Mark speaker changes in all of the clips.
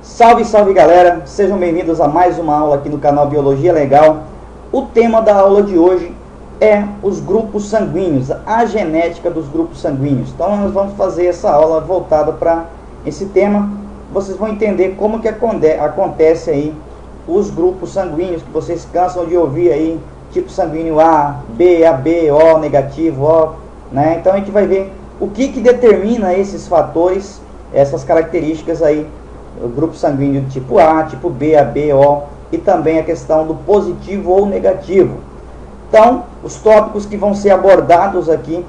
Speaker 1: Salve, salve galera, sejam bem-vindos a mais uma aula aqui no canal Biologia Legal. O tema da aula de hoje é os grupos sanguíneos, a genética dos grupos sanguíneos. Então nós vamos fazer essa aula voltada para esse tema. Vocês vão entender como que acontece aí os grupos sanguíneos que vocês cansam de ouvir aí, tipo sanguíneo A, B, AB, O, negativo, O, né? Então a gente vai ver o que determina esses fatores, essas características aí, o grupo sanguíneo do tipo A, tipo B, AB, O, e também a questão do positivo ou negativo. Então, os tópicos que vão ser abordados aqui,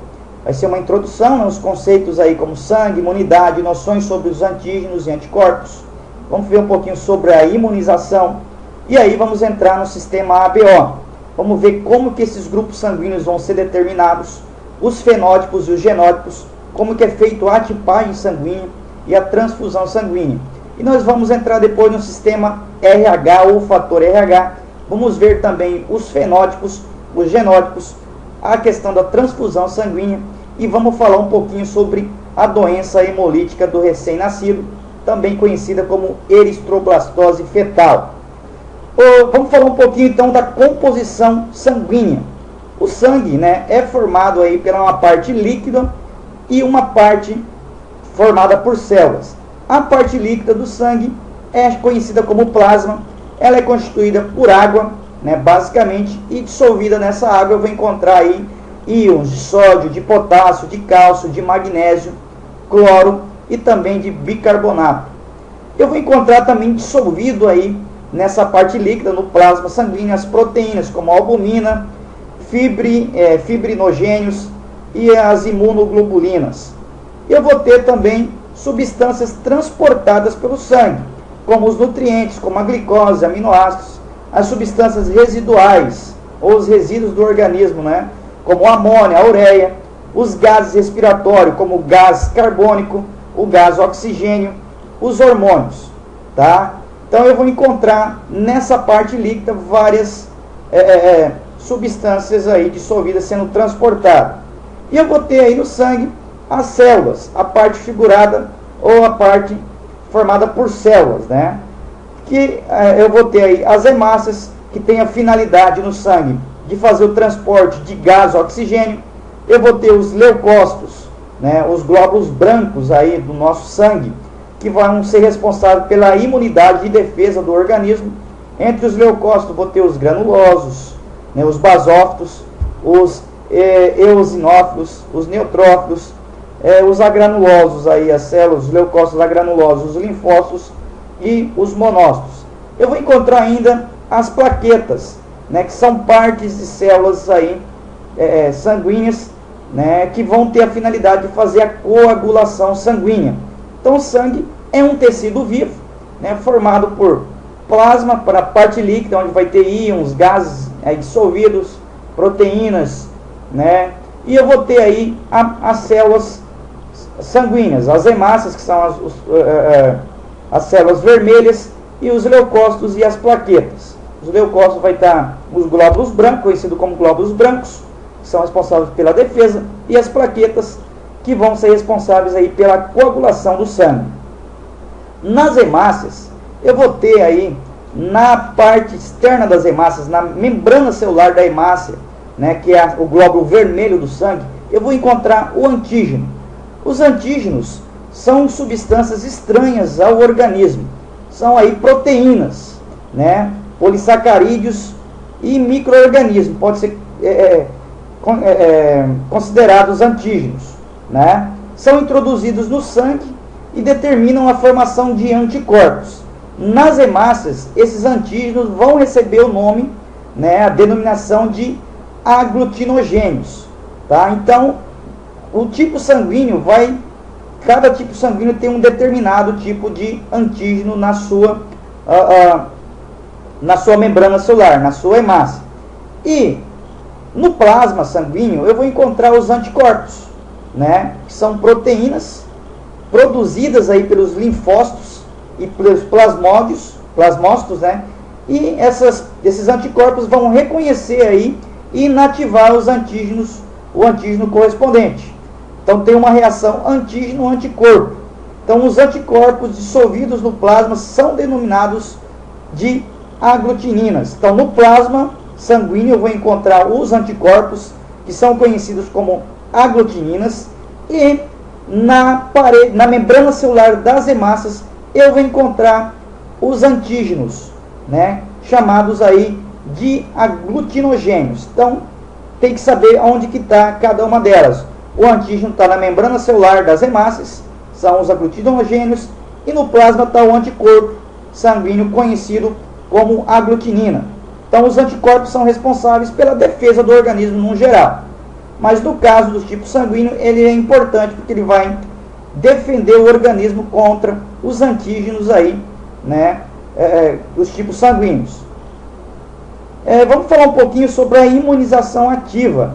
Speaker 1: vai ser uma introdução, né, os conceitos aí como sangue, imunidade, noções sobre os antígenos e anticorpos. Vamos ver um pouquinho sobre a imunização, e aí vamos entrar no sistema ABO. Vamos ver como que esses grupos sanguíneos vão ser determinados, os fenótipos e os genótipos, como que é feito a tipagem sanguínea e a transfusão sanguínea. E nós vamos entrar depois no sistema RH ou fator RH. Vamos ver também os fenótipos, os genótipos, a questão da transfusão sanguínea e vamos falar um pouquinho sobre a doença hemolítica do recém-nascido, também conhecida como eritroblastose fetal. Vamos falar um pouquinho então da composição sanguínea. O sangue, né, é formado aí pela uma parte líquida e uma parte formada por células. A parte líquida do sangue é conhecida como plasma. Ela é constituída por água, né, basicamente, e dissolvida nessa água eu vou encontrar aí íons de sódio, de potássio, de cálcio, de magnésio, cloro e também de bicarbonato. Eu vou encontrar também dissolvido aí nessa parte líquida, no plasma sanguíneo, as proteínas como a albumina, fibrinogênios e as imunoglobulinas. Eu vou ter também substâncias transportadas pelo sangue, como os nutrientes, como a glicose, aminoácidos, as substâncias residuais, ou os resíduos do organismo, né? Como a amônia, a ureia, os gases respiratórios, como o gás carbônico, o gás oxigênio, os hormônios, tá? Então eu vou encontrar nessa parte líquida várias substâncias aí dissolvidas sendo transportadas. E eu vou ter aí no sangue as células, a parte figurada ou a parte formada por células, né? Que eu vou ter aí as hemácias, que tem a finalidade no sangue de fazer o transporte de gás oxigênio. Eu vou ter os leucócitos, né? Os glóbulos brancos aí do nosso sangue, que vão ser responsáveis pela imunidade e defesa do organismo. Entre os leucócitos vou ter os granulosos, né? Os basófitos, os eosinófilos, os neutrófilos, os agranulosos, aí, as células, os leucócitos agranulosos, os linfócitos e os monócitos. Eu vou encontrar ainda as plaquetas, né, que são partes de células aí, sanguíneas, né, que vão ter a finalidade de fazer a coagulação sanguínea. Então o sangue é um tecido vivo, né, formado por plasma para a parte líquida, onde vai ter íons, gases dissolvidos, proteínas, né, e eu vou ter aí as células sanguíneas, as hemácias, que são as células vermelhas, e os leucócitos e as plaquetas. Os leucócitos vai estar os glóbulos brancos, conhecidos como glóbulos brancos, que são responsáveis pela defesa, e as plaquetas, que vão ser responsáveis aí pela coagulação do sangue. Nas hemácias, eu vou ter aí, na parte externa das hemácias, na membrana celular da hemácia, né, que é o glóbulo vermelho do sangue, eu vou encontrar o antígeno. Os antígenos são substâncias estranhas ao organismo. São aí proteínas, né, polissacarídeos e micro-organismos. Pode ser considerados antígenos, né? São introduzidos no sangue e determinam a formação de anticorpos. Nas hemácias, esses antígenos vão receber o nome, né, a denominação de aglutinogênios, tá? Então, o tipo sanguíneo cada tipo sanguíneo tem um determinado tipo de antígeno na sua membrana celular, na sua hemácia. E no plasma sanguíneo eu vou encontrar os anticorpos, né, que são proteínas produzidas aí pelos linfócitos e pelos plasmócitos, né? E esses anticorpos vão reconhecer aí e inativar os antígenos, o antígeno correspondente. Então tem uma reação antígeno-anticorpo. Então, os anticorpos dissolvidos no plasma são denominados de aglutininas. Então, no plasma sanguíneo eu vou encontrar os anticorpos, que são conhecidos como aglutininas, e na membrana celular das hemácias eu vou encontrar os antígenos, né, chamados aí de aglutinogênios. Então, tem que saber onde que está cada uma delas. O antígeno está na membrana celular das hemácias, são os aglutinogênios, e no plasma está o anticorpo sanguíneo conhecido como aglutinina. Então, os anticorpos são responsáveis pela defesa do organismo no geral. Mas no caso do tipo sanguíneo, ele é importante porque ele vai defender o organismo contra os antígenos aí, né, dos tipos sanguíneos. Vamos falar um pouquinho sobre a imunização ativa.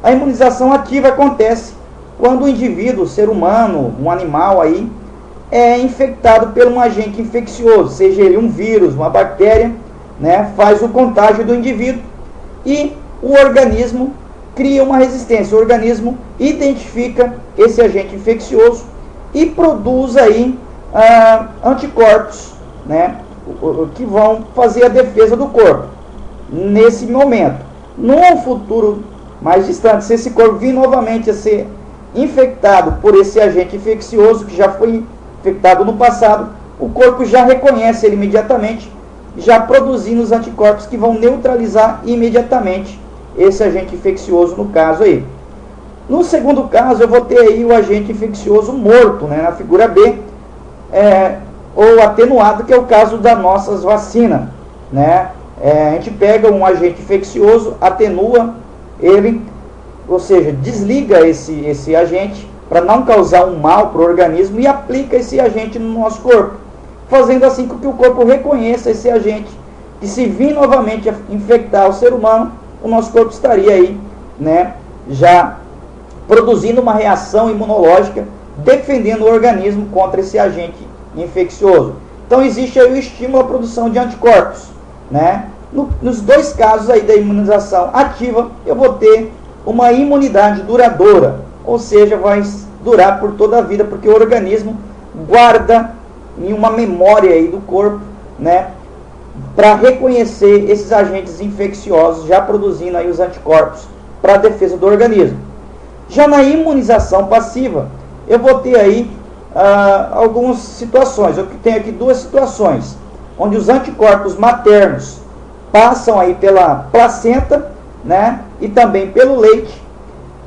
Speaker 1: A imunização ativa acontece quando o indivíduo, o ser humano, um animal aí, é infectado por um agente infeccioso, seja ele um vírus, uma bactéria, né, faz o contágio do indivíduo e o organismo cria uma resistência. O organismo identifica esse agente infeccioso e produz aí anticorpos, né, que vão fazer a defesa do corpo. Nesse momento, num futuro mais distante, se esse corpo vir novamente a ser infectado por esse agente infeccioso que já foi infectado no passado, o corpo já reconhece ele imediatamente, já produzindo os anticorpos que vão neutralizar imediatamente esse agente infeccioso no caso aí. No segundo caso, eu vou ter aí o agente infeccioso morto, né, na figura B, ou atenuado, que é o caso das nossas vacinas, né? A gente pega um agente infeccioso, atenua ele, ou seja, desliga esse agente para não causar um mal para o organismo e aplica esse agente no nosso corpo, fazendo assim com que o corpo reconheça esse agente, e se vir novamente a infectar o ser humano, o nosso corpo estaria aí, né, já produzindo uma reação imunológica, defendendo o organismo contra esse agente infeccioso. Então existe aí o estímulo à produção de anticorpos, né? Nos dois casos aí da imunização ativa, eu vou ter uma imunidade duradoura, ou seja, vai durar por toda a vida, porque o organismo guarda em uma memória aí do corpo, né, para reconhecer esses agentes infecciosos, já produzindo aí os anticorpos para a defesa do organismo. Já na imunização passiva, eu vou ter aí algumas situações. Eu tenho aqui duas situações, onde os anticorpos maternos passam aí pela placenta, né, e também pelo leite,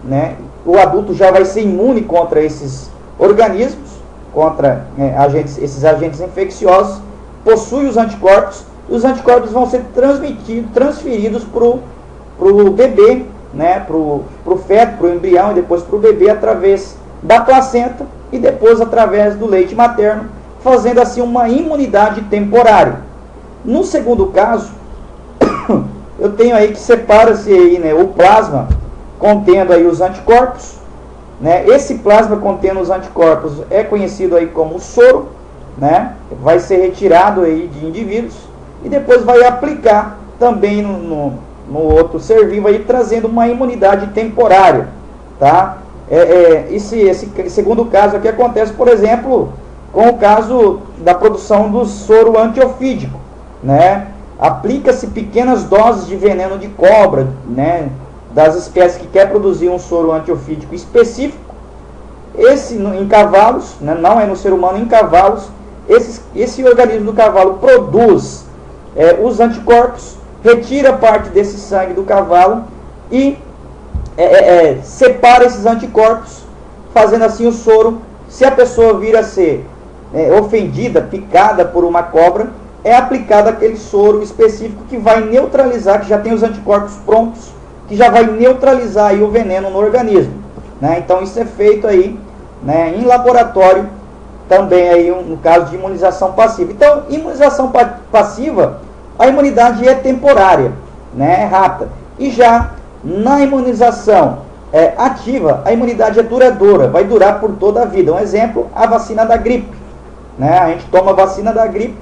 Speaker 1: né. O adulto já vai ser imune contra esses organismos, contra esses agentes infecciosos, possui os anticorpos, e os anticorpos vão ser transferidos para o bebê, né, para o feto, para o embrião e depois para o bebê através da placenta e depois através do leite materno, fazendo assim uma imunidade temporária. No segundo caso, eu tenho aí que separa-se aí, né, o plasma contendo aí os anticorpos, né? Esse plasma contendo os anticorpos é conhecido aí como soro, né? Vai ser retirado aí de indivíduos e depois vai aplicar também no outro ser vivo aí, trazendo uma imunidade temporária, tá? Esse segundo caso aqui acontece, por exemplo, com o caso da produção do soro antiofídico, né? Aplica-se pequenas doses de veneno de cobra, né, das espécies que quer produzir um soro antiofídico específico. Esse em cavalos, né, não é no ser humano, em cavalos, esse organismo do cavalo produz os anticorpos, retira parte desse sangue do cavalo e separa esses anticorpos, fazendo assim o soro. Se a pessoa vir a ser ofendida, picada por uma cobra, é aplicado aquele soro específico que vai neutralizar, que já tem os anticorpos prontos, que já vai neutralizar aí o veneno no organismo, né? Então isso é feito aí, né, em laboratório também aí no caso de imunização passiva. Então, imunização passiva, a imunidade é temporária, né, é rápida. E já na imunização ativa, a imunidade é duradoura, vai durar por toda a vida. Um exemplo, a vacina da gripe, né? A gente toma a vacina da gripe.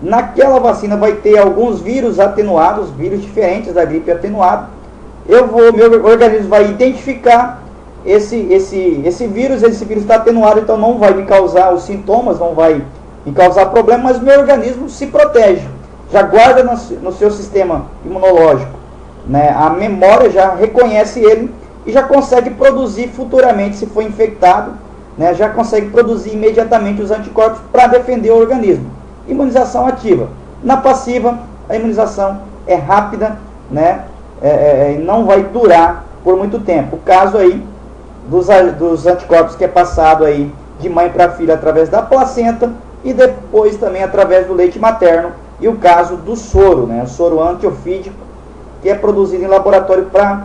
Speaker 1: Naquela vacina vai ter alguns vírus atenuados, vírus diferentes da gripe atenuada. Meu organismo vai identificar esse vírus está atenuado, então não vai me causar os sintomas, não vai me causar problema, mas meu organismo se protege, já guarda no seu sistema imunológico, né? A memória já reconhece ele e já consegue produzir futuramente, se for infectado, né? Já consegue produzir imediatamente os anticorpos para defender o organismo. Imunização ativa. Na passiva, a imunização é rápida, né? Não vai durar por muito tempo. O caso aí dos anticorpos que é passado aí de mãe para filha através da placenta e depois também através do leite materno, e o caso do soro, né? O soro antiofídico, que é produzido em laboratório para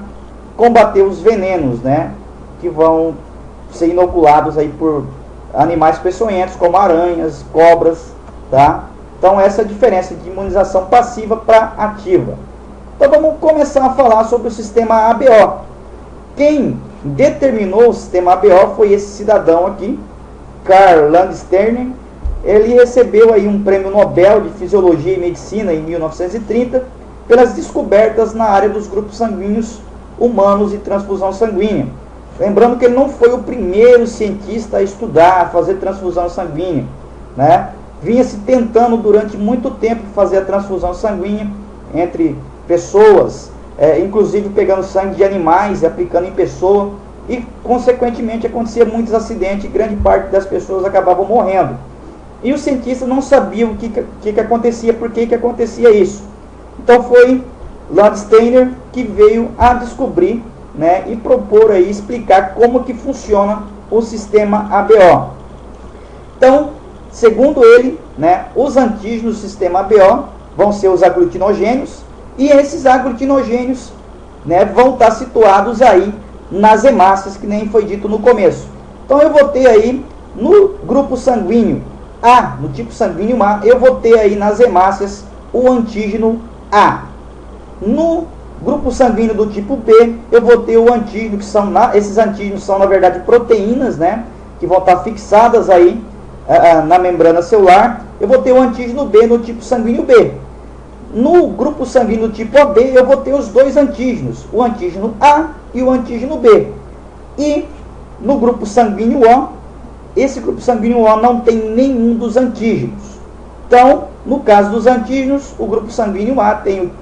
Speaker 1: combater os venenos, né? Que vão ser inoculados aí por animais peçonhentos como aranhas, cobras, tá? Então essa é a diferença de imunização passiva para ativa. Então vamos começar a falar sobre o sistema ABO. Quem determinou o sistema ABO foi esse cidadão aqui, Karl Landsteiner. Ele recebeu aí um prêmio Nobel de Fisiologia e Medicina em 1930 pelas descobertas na área dos grupos sanguíneos humanos e transfusão sanguínea. Lembrando que ele não foi o primeiro cientista a estudar, a fazer transfusão sanguínea, né? Vinha-se tentando durante muito tempo fazer a transfusão sanguínea entre pessoas, inclusive pegando sangue de animais e aplicando em pessoa, e consequentemente acontecia muitos acidentes e grande parte das pessoas acabavam morrendo. E os cientistas não sabiam o que acontecia, por que acontecia isso. Então foi Landsteiner que veio a descobrir, né, e propor aí, explicar como que funciona o sistema ABO. Então, segundo ele, né, os antígenos do sistema ABO vão ser os aglutinogênios, e esses aglutinogênios, né, vão estar situados aí nas hemácias, que nem foi dito no começo. Então eu vou ter aí no grupo sanguíneo A, no tipo sanguíneo A, eu vou ter aí nas hemácias o antígeno A. No grupo sanguíneo do tipo B, eu vou ter o antígeno, que são esses antígenos são na verdade proteínas, né, que vão estar fixadas aí na membrana celular. Eu vou ter o antígeno B no tipo sanguíneo B. No grupo sanguíneo do tipo AB, eu vou ter os dois antígenos, o antígeno A e o antígeno B. E no grupo sanguíneo O, esse grupo sanguíneo O não tem nenhum dos antígenos. Então, no caso dos antígenos, o grupo sanguíneo A tem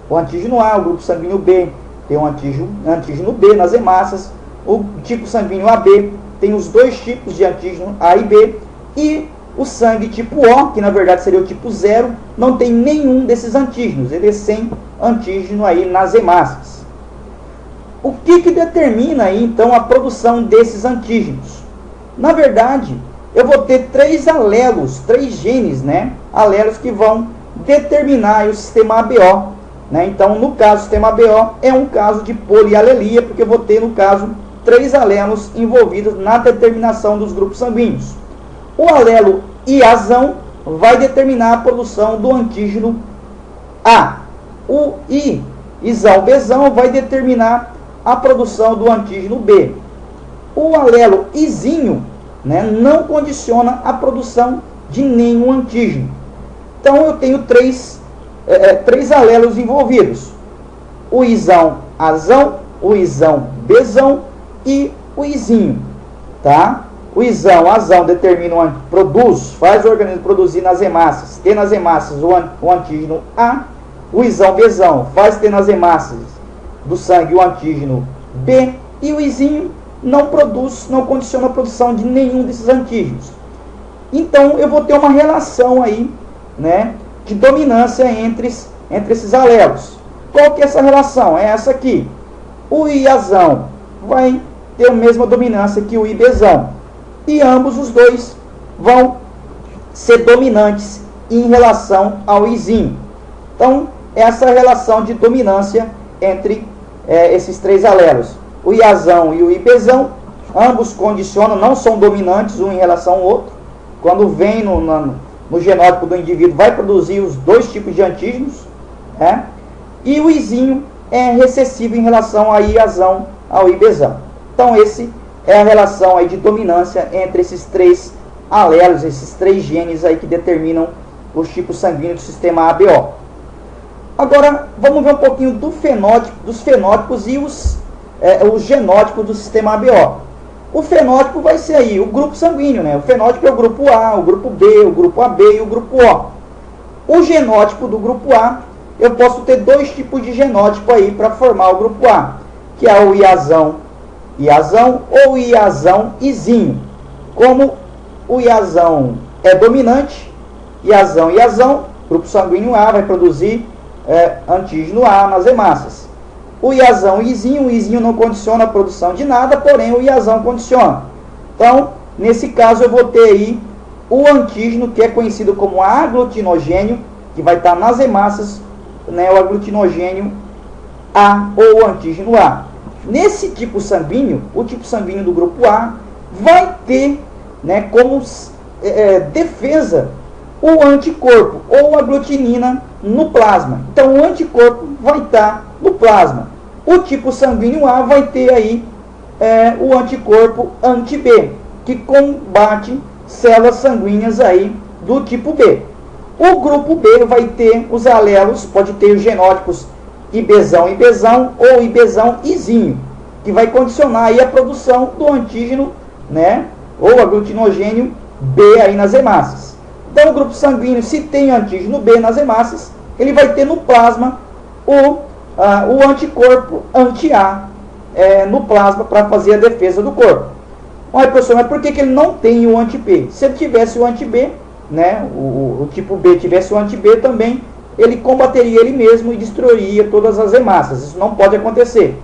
Speaker 1: o antígeno A, o grupo sanguíneo B tem o antígeno B nas hemácias, o tipo sanguíneo AB tem os dois tipos de antígeno A e B, e o sangue tipo O, que na verdade seria o tipo 0, não tem nenhum desses antígenos, ele é sem antígeno aí nas hemácias. O que determina aí então a produção desses antígenos? Na verdade, eu vou ter três alelos, três genes, né? Alelos que vão determinar aí o sistema ABO, né? Então, no caso do sistema ABO, é um caso de polialelia, porque eu vou ter, no caso, três alelos envolvidos na determinação dos grupos sanguíneos. O alelo Iazão vai determinar a produção do antígeno A. O Izão Bzão vai determinar a produção do antígeno B. O alelo Izinho, né, não condiciona a produção de nenhum antígeno. Então eu tenho três alelos envolvidos: o Izão Azão, o Izão Bzão e o Izinho, tá? O Izão Azão determina, faz o organismo produzir nas hemácias, ter nas hemácias o antígeno A. O Izão Bzão faz ter nas hemácias do sangue o antígeno B. E o Izinho não condiciona a produção de nenhum desses antígenos. Então eu vou ter uma relação aí, né, de dominância entre esses alelos. Qual que é essa relação? É essa aqui. O Iazão vai ter a mesma dominância que o Ibzão. E ambos os dois vão ser dominantes em relação ao Izinho. Então, essa relação de dominância entre esses três alelos. O Iazão e o Ibzão, ambos condicionam, não são dominantes um em relação ao outro. Quando vem no genótipo do indivíduo, vai produzir os dois tipos de antígenos, né? E o Izinho é recessivo em relação ao Iazão, ao Ibzão. Então, esse é a relação aí de dominância entre esses três alelos, esses três genes aí que determinam os tipos sanguíneos do sistema ABO. Agora, vamos ver um pouquinho dos fenótipos e os genótipos do sistema ABO. O fenótipo vai ser aí o grupo sanguíneo, né? O fenótipo é o grupo A, o grupo B, o grupo AB e o grupo O. O genótipo do grupo A, eu posso ter dois tipos de genótipo aí para formar o grupo A, que é o iazão, ou iazão izinho. Como o iazão é dominante, iazão, grupo sanguíneo A vai produzir antígeno A nas hemácias. O iazão izinho, o izinho não condiciona a produção de nada, porém o iazão condiciona. Então, nesse caso eu vou ter aí o antígeno, que é conhecido como aglutinogênio, que vai estar nas hemácias, né, o aglutinogênio A ou o antígeno A. Nesse tipo sanguíneo, o tipo sanguíneo do grupo A vai ter, né, como defesa o anticorpo ou aglutinina no plasma. Então o anticorpo vai estar no plasma. O tipo sanguíneo A vai ter aí o anticorpo anti-B, que combate células sanguíneas aí do tipo B. O grupo B vai ter os alelos, pode ter os genótipos IBzão ou IBzão Izinho, que vai condicionar aí a produção do antígeno, né, ou aglutinogênio B aí nas hemácias. Então o grupo sanguíneo, se tem antígeno B nas hemácias, ele vai ter no plasma o anticorpo anti-A no plasma para fazer a defesa do corpo. Olha, professor, mas por que ele não tem o anti-B? Se ele tivesse o anti-B, né, o tipo B tivesse o anti-B também, ele combateria ele mesmo e destruiria todas as hemácias. Isso não pode acontecer.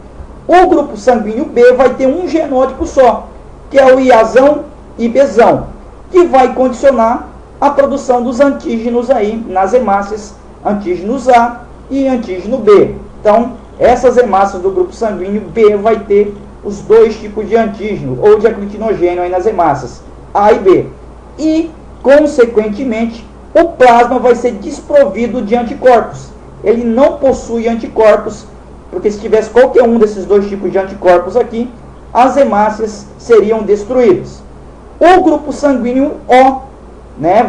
Speaker 1: O grupo sanguíneo B vai ter um genótipo só, que é o iazão IBzão, que vai condicionar a produção dos antígenos aí nas hemácias, antígenos A e antígeno B. Então, essas hemácias do grupo sanguíneo B vai ter os dois tipos de antígeno ou de aglutinogênio aí nas hemácias, A e B. E, consequentemente, o plasma vai ser desprovido de anticorpos. Ele não possui anticorpos, porque se tivesse qualquer um desses dois tipos de anticorpos aqui, as hemácias seriam destruídas. O grupo sanguíneo O, né,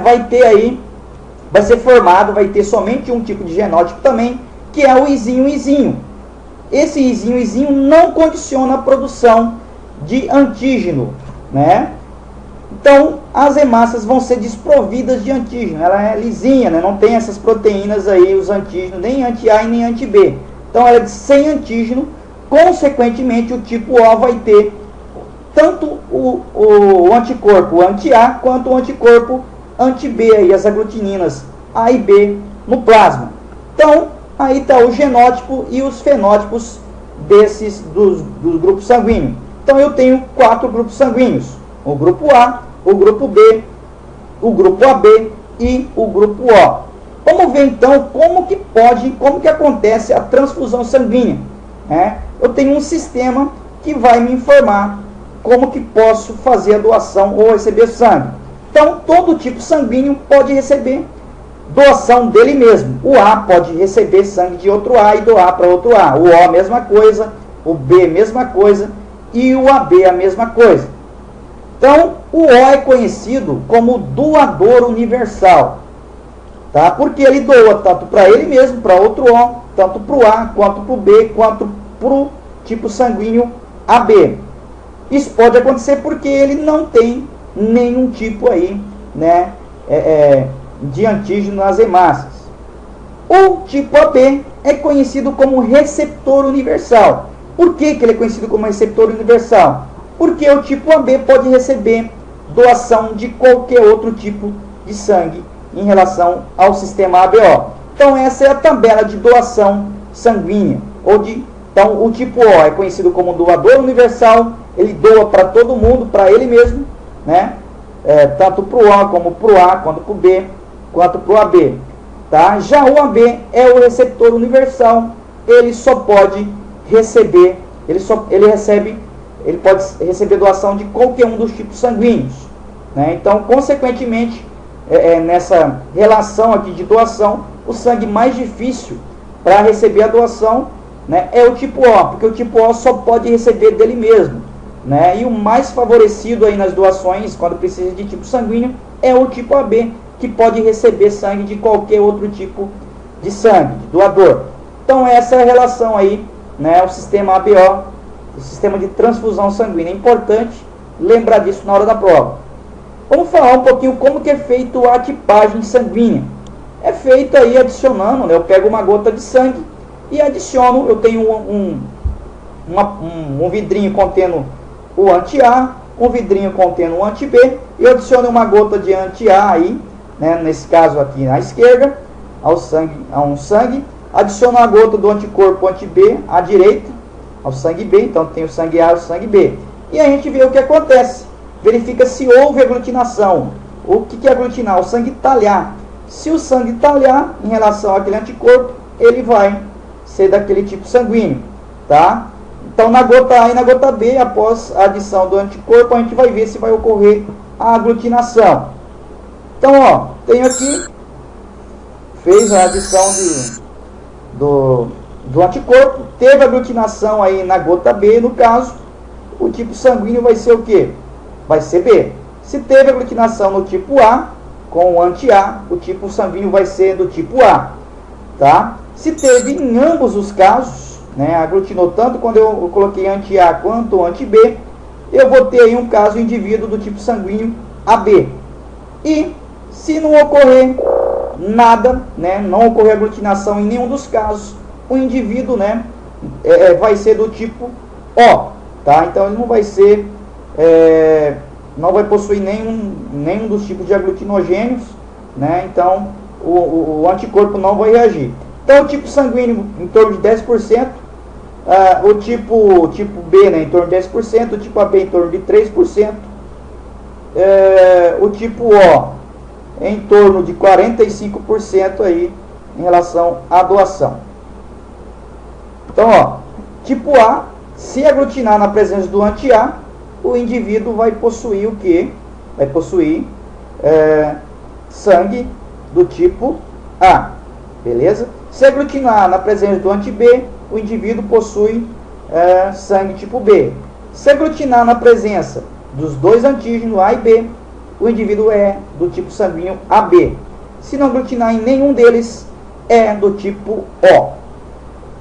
Speaker 1: vai ser formado, vai ter somente um tipo de genótipo também, que é o izinho. Esse izinho não condiciona a produção de antígeno, né? Então, as hemácias vão ser desprovidas de antígeno. Ela é lisinha, né? Não tem essas proteínas aí, os antígenos, nem anti-A e nem anti-B. Então, ela é sem antígeno. Consequentemente, o tipo O vai ter tanto o anticorpo anti-A quanto o anticorpo anti-B, aí, as aglutininas A e B no plasma. Então, aí está o genótipo e os fenótipos dos grupos sanguíneos. Então, eu tenho 4 grupos sanguíneos. O grupo A, o grupo B, o grupo AB e o grupo O. Vamos ver então como que acontece a transfusão sanguínea, né? Eu tenho um sistema que vai me informar como que posso fazer a doação ou receber sangue. Então, todo tipo sanguíneo pode receber doação dele mesmo. O A pode receber sangue de outro A e doar para outro A. O O a mesma coisa, o B a mesma coisa e o AB a mesma coisa. Então, o O é conhecido como doador universal, tá? Porque ele doa tanto para ele mesmo, para outro O, tanto para o A, quanto para o B, quanto para o tipo sanguíneo AB. Isso pode acontecer porque ele não tem nenhum tipo aí, né, de antígeno nas hemácias. O tipo AB é conhecido como receptor universal. Por que ele é conhecido como receptor universal? Porque o tipo AB pode receber doação de qualquer outro tipo de sangue em relação ao sistema ABO. Então essa é a tabela de doação sanguínea. Então o tipo O é conhecido como doador universal, ele doa para todo mundo, para ele mesmo, né? Tanto para o O como para o A, quanto para o B, quanto para o AB. Tá? Já o AB é o receptor universal, ele só pode receber, ele pode receber doação de qualquer um dos tipos sanguíneos, né? Então, consequentemente, nessa relação aqui de doação, o sangue mais difícil para receber a doação, né, é o tipo O, porque o tipo O só pode receber dele mesmo, né? E o mais favorecido aí nas doações, quando precisa de tipo sanguíneo, é o tipo AB, que pode receber sangue de qualquer outro tipo de sangue, de doador. Então essa é a relação aí, né? O sistema ABO o sistema de transfusão sanguínea. É importante lembrar disso na hora da prova. Vamos falar um pouquinho como que é feito a tipagem sanguínea. É feito aí adicionando, né? Eu pego uma gota de sangue e adiciono, eu tenho um vidrinho contendo o anti-A, um vidrinho contendo o anti-B, e eu adiciono uma gota de anti-A aí, né? Nesse caso aqui na esquerda, a um sangue, adiciono a gota do anticorpo anti-B à direita, ao sangue B, então tem o sangue A e o sangue B. E a gente vê o que acontece, verifica se houve aglutinação. O que é aglutinar? O sangue talhar. Se o sangue talhar em relação àquele anticorpo, ele vai ser daquele tipo sanguíneo, tá? Então na gota A e na gota B, após a adição do anticorpo, a gente vai ver se vai ocorrer a aglutinação. Então, ó, tenho aqui, fez a adição do anticorpo, teve aglutinação aí na gota B, no caso, o tipo sanguíneo vai ser o quê? Vai ser B. Se teve aglutinação no tipo A, com o anti-A, o tipo sanguíneo vai ser do tipo A, tá? Se teve em ambos os casos, né, aglutinou tanto quando eu coloquei anti-A quanto anti-B, eu vou ter aí um caso indivíduo do tipo sanguíneo AB. E se não ocorrer nada, né, não ocorrer aglutinação em nenhum dos casos, o indivíduo, né, vai ser do tipo O, tá? Então ele não vai ser, não vai possuir nenhum dos tipos de aglutinogênios, né? Então o anticorpo não vai reagir. Então o tipo sanguíneo em torno de 10%, o tipo B, né, em torno de 10%, o tipo AB em torno de 3%, o tipo O em torno de 45% aí em relação à doação. Então, ó, tipo A, se aglutinar na presença do anti-A, o indivíduo vai possuir o quê? Vai possuir sangue do tipo A, beleza? Se aglutinar na presença do anti-B, o indivíduo possui sangue tipo B. Se aglutinar na presença dos dois antígenos A e B, o indivíduo é do tipo sanguíneo AB. Se não aglutinar em nenhum deles, é do tipo O.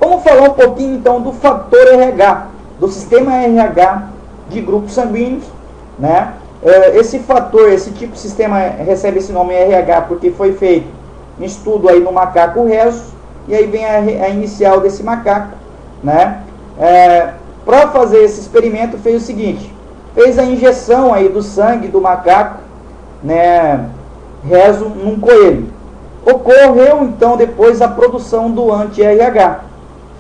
Speaker 1: Vamos falar um pouquinho então do fator RH, do sistema RH de grupos sanguíneos, né? Esse fator, esse tipo de sistema recebe esse nome RH porque foi feito um estudo aí no macaco rhesus, e aí vem a inicial desse macaco, né? Para fazer esse experimento fez o seguinte, fez a injeção aí do sangue do macaco, né, rhesus num coelho. Ocorreu então depois a produção do anti-RH.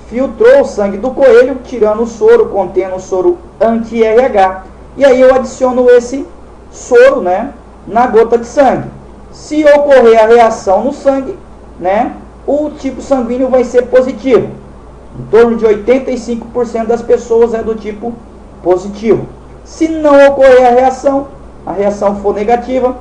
Speaker 1: Filtrou o sangue do coelho, tirando o soro, contendo o soro anti-RH. E aí eu adiciono esse soro, né, na gota de sangue. Se ocorrer a reação no sangue, né, o tipo sanguíneo vai ser positivo. Em torno de 85% das pessoas é do tipo positivo. Se não ocorrer a reação for negativa,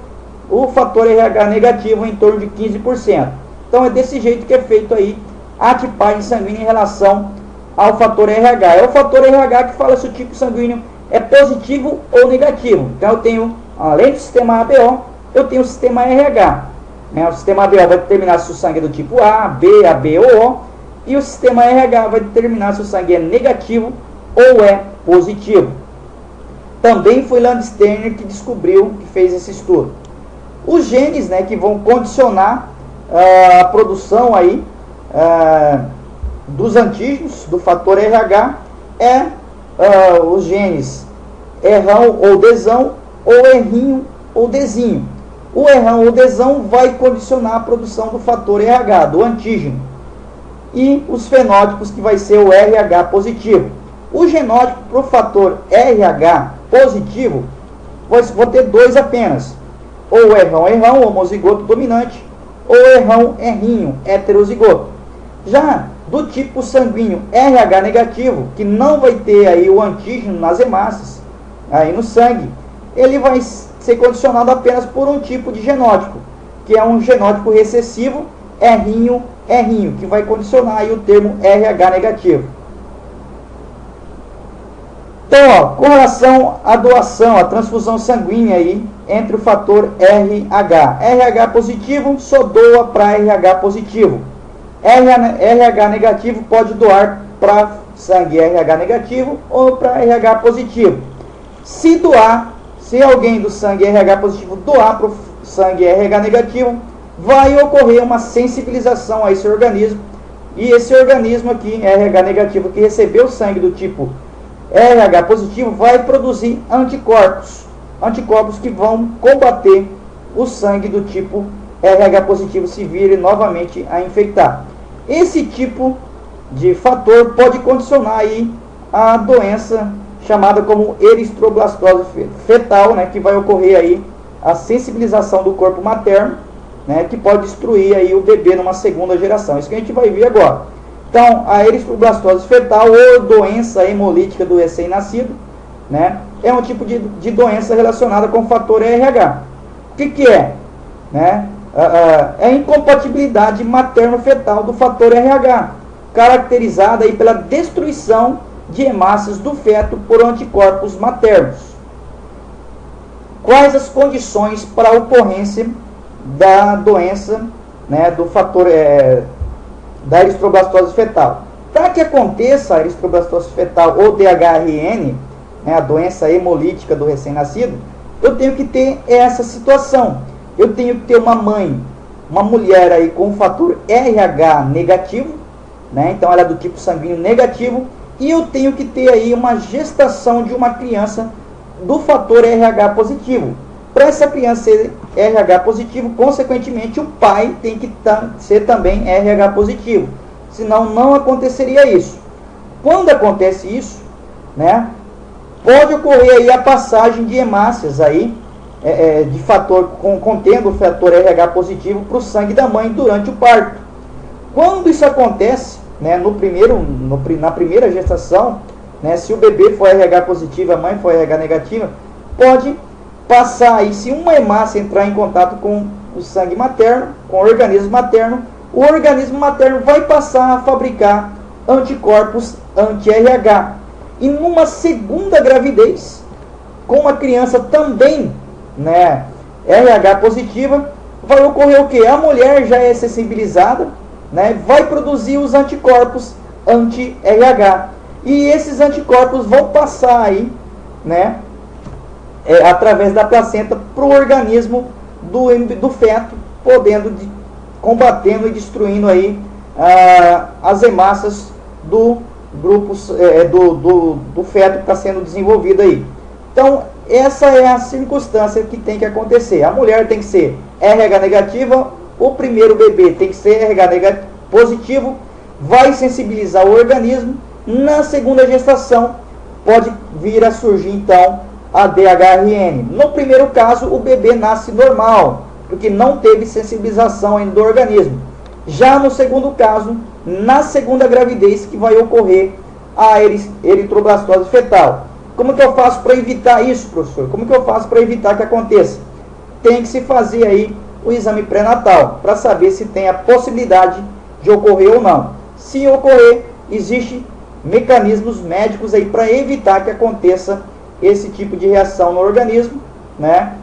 Speaker 1: o fator RH negativo em torno de 15%. Então é desse jeito que é feito aí a tipagem sanguínea em relação ao fator RH. É o fator RH que fala se o tipo sanguíneo é positivo ou negativo. Então eu tenho, além do sistema ABO, eu tenho o sistema RH. O sistema ABO vai determinar se o sangue é do tipo A, B, AB ou O. E o sistema RH vai determinar se o sangue é negativo ou é positivo. Também foi Landsteiner que descobriu, que fez esse estudo. Os genes, né, que vão condicionar a produção aí, dos antígenos, do fator RH, os genes errão ou desão, ou errinho ou desinho. O errão ou desão vai condicionar a produção do fator RH, do antígeno. E os fenótipos, que vai ser o RH positivo. O genótipo para o fator RH positivo, vou ter dois apenas. Ou errão, homozigoto dominante, ou errinho, heterozigoto. Já do tipo sanguíneo RH negativo, que não vai ter aí o antígeno nas hemácias, aí no sangue, ele vai ser condicionado apenas por um tipo de genótipo, que é um genótipo recessivo, errinho, que vai condicionar aí o termo RH negativo. Então, ó, com relação à doação, à transfusão sanguínea aí, entre o fator RH. RH positivo só doa para RH positivo. RH negativo pode doar para sangue RH negativo ou para RH positivo. Se doar, se alguém do sangue RH positivo doar para o sangue RH negativo, vai ocorrer uma sensibilização a esse organismo, e esse organismo aqui, RH negativo, que recebeu sangue do tipo RH positivo, vai produzir anticorpos que vão combater o sangue do tipo RH positivo se vir novamente a infectar. Esse tipo de fator pode condicionar aí a doença chamada como eritroblastose fetal, né, que vai ocorrer aí a sensibilização do corpo materno, né, que pode destruir aí o bebê numa segunda geração. Isso que a gente vai ver agora. Então, a eritroblastose fetal ou doença hemolítica do recém-nascido, né, é um tipo de doença relacionada com o fator RH. O que é? Né? É a incompatibilidade materno-fetal do fator RH, caracterizada aí pela destruição de hemácias do feto por anticorpos maternos. Quais as condições para a ocorrência da doença, né, do fator da eritroblastose fetal? Para que aconteça a eritroblastose fetal ou DHRN, né, a doença hemolítica do recém-nascido, eu tenho que ter essa situação. Eu tenho que ter uma mãe, uma mulher aí com fator RH negativo, né, então ela é do tipo sanguíneo negativo, e eu tenho que ter aí uma gestação de uma criança do fator RH positivo. Para essa criança ser RH positivo, consequentemente o pai tem que ser também RH positivo, senão não aconteceria isso. Quando acontece isso, né, pode ocorrer aí a passagem de hemácias aí, de fator contendo o fator RH positivo para o sangue da mãe durante o parto. Quando isso acontece, né, na primeira gestação, né, se o bebê for RH positivo, a mãe for RH negativa, pode passar aí, se uma hemácia entrar em contato com o sangue materno, com o organismo materno vai passar a fabricar anticorpos anti-RH. E numa segunda gravidez, com uma criança também, né, RH positiva, vai ocorrer o que? A mulher já é sensibilizada, né, vai produzir os anticorpos anti-RH. E esses anticorpos vão passar aí, né, através da placenta para o organismo do feto, combatendo e destruindo aí as hemácias do grupo do feto que está sendo desenvolvido aí. Então, essa é a circunstância que tem que acontecer. A mulher tem que ser RH negativa, o primeiro bebê tem que ser RH positivo, vai sensibilizar o organismo. Na segunda gestação, pode vir a surgir, então, a DHRN. No primeiro caso, o bebê nasce normal, porque não teve sensibilização ainda do organismo. Já no segundo caso, na segunda gravidez, que vai ocorrer a eritroblastose fetal. Como que eu faço para evitar isso, professor? Como que eu faço para evitar que aconteça? Tem que se fazer aí o exame pré-natal, para saber se tem a possibilidade de ocorrer ou não. Se ocorrer, existem mecanismos médicos aí para evitar que aconteça esse tipo de reação no organismo, né?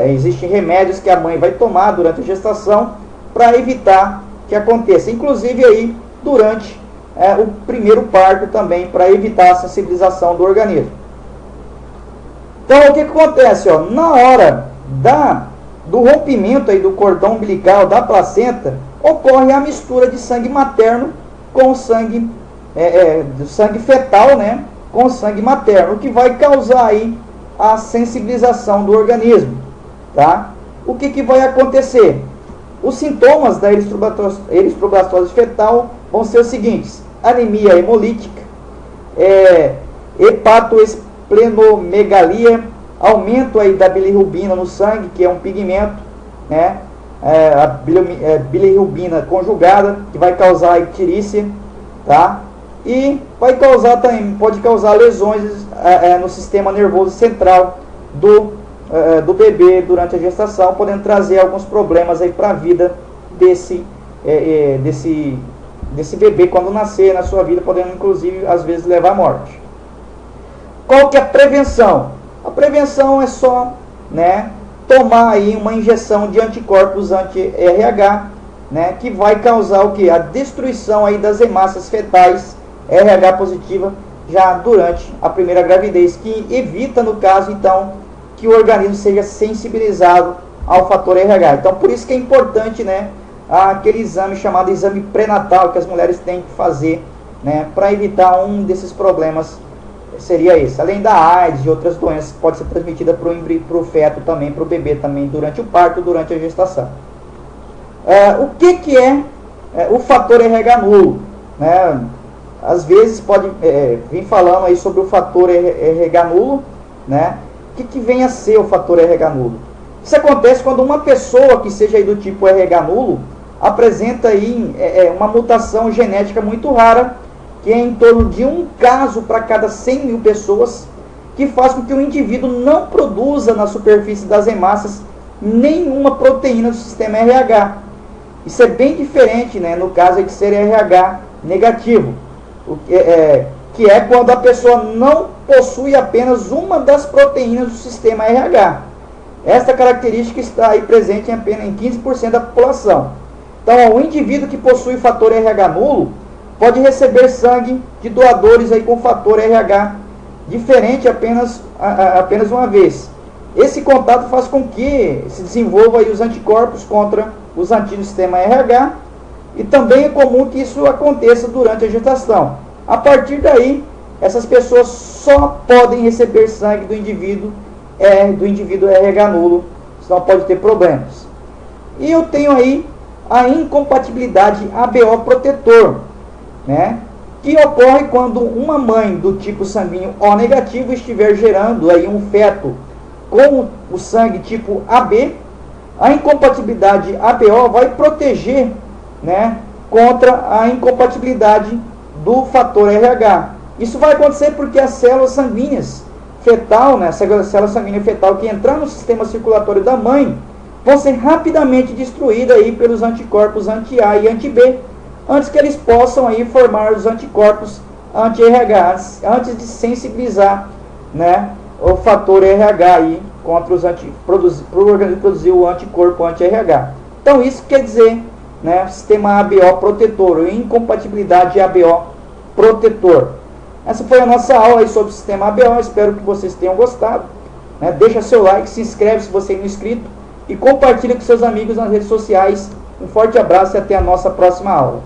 Speaker 1: Existem remédios que a mãe vai tomar durante a gestação para evitar que aconteça, inclusive aí durante o primeiro parto também, para evitar a sensibilização do organismo. Então, o que acontece? Ó, na hora do rompimento aí do cordão umbilical da placenta, ocorre a mistura de sangue materno com sangue fetal, né, com sangue materno, o que vai causar aí a sensibilização do organismo, tá? O que vai acontecer? Os sintomas da eritroblastose fetal vão ser os seguintes: anemia hemolítica, hepatoesplenomegalia, aumento aí da bilirrubina no sangue, que é um pigmento, né? A bilirrubina conjugada, que vai causar icterícia, tá? E pode causar lesões no sistema nervoso central do bebê durante a gestação, podendo trazer alguns problemas aí para a vida desse bebê quando nascer na sua vida, podendo inclusive às vezes levar à morte. Qual que é a prevenção? A prevenção é só, né, tomar aí uma injeção de anticorpos anti-RH, né, que vai causar o que? A destruição aí das hemácias fetais RH positiva já durante a primeira gravidez, que evita, no caso, então, que o organismo seja sensibilizado ao fator RH. Então, por isso que é importante, né, aquele exame chamado exame pré-natal que as mulheres têm que fazer, né, para evitar um desses problemas, seria esse. Além da AIDS e outras doenças que pode ser transmitida para o feto também, para o bebê também, durante o parto, durante a gestação. O que é o fator RH nulo? Né? Às vezes pode vir falando aí sobre o fator RH nulo, né? O que vem a ser o fator RH nulo? Isso acontece quando uma pessoa que seja aí do tipo RH nulo apresenta aí uma mutação genética muito rara, que é em torno de um caso para cada 100 mil pessoas, que faz com que o indivíduo não produza na superfície das hemácias nenhuma proteína do sistema RH. Isso é bem diferente, né, no caso de ser RH negativo, que é quando a pessoa não possui apenas uma das proteínas do sistema RH. Esta característica está aí presente em apenas em 15% da população. Então, o indivíduo que possui fator RH nulo pode receber sangue de doadores aí com fator RH diferente apenas uma vez. Esse contato faz com que se desenvolva aí os anticorpos contra os antígenos do sistema RH, e também é comum que isso aconteça durante a gestação. A partir daí, essas pessoas só podem receber sangue do indivíduo RH nulo, senão pode ter problemas. E eu tenho aí a incompatibilidade ABO protetor, né, que ocorre quando uma mãe do tipo sanguíneo O negativo estiver gerando aí um feto com o sangue tipo AB. A incompatibilidade ABO vai proteger, né, contra a incompatibilidade do fator RH. Isso vai acontecer porque as células sanguíneas fetal, né, essa célula sanguínea fetal que entrar no sistema circulatório da mãe, vão ser rapidamente destruídas aí pelos anticorpos anti-A e anti-B, antes que eles possam aí formar os anticorpos anti-RH, antes de sensibilizar, né, o fator RH aí contra os para o organismo produzir o anticorpo anti-RH. Então isso quer dizer, né, sistema ABO protetor, ou incompatibilidade ABO protetor. Essa foi a nossa aula aí sobre o sistema ABO, espero que vocês tenham gostado, né? Deixa seu like, se inscreve se você não é inscrito e compartilha com seus amigos nas redes sociais. Um forte abraço e até a nossa próxima aula.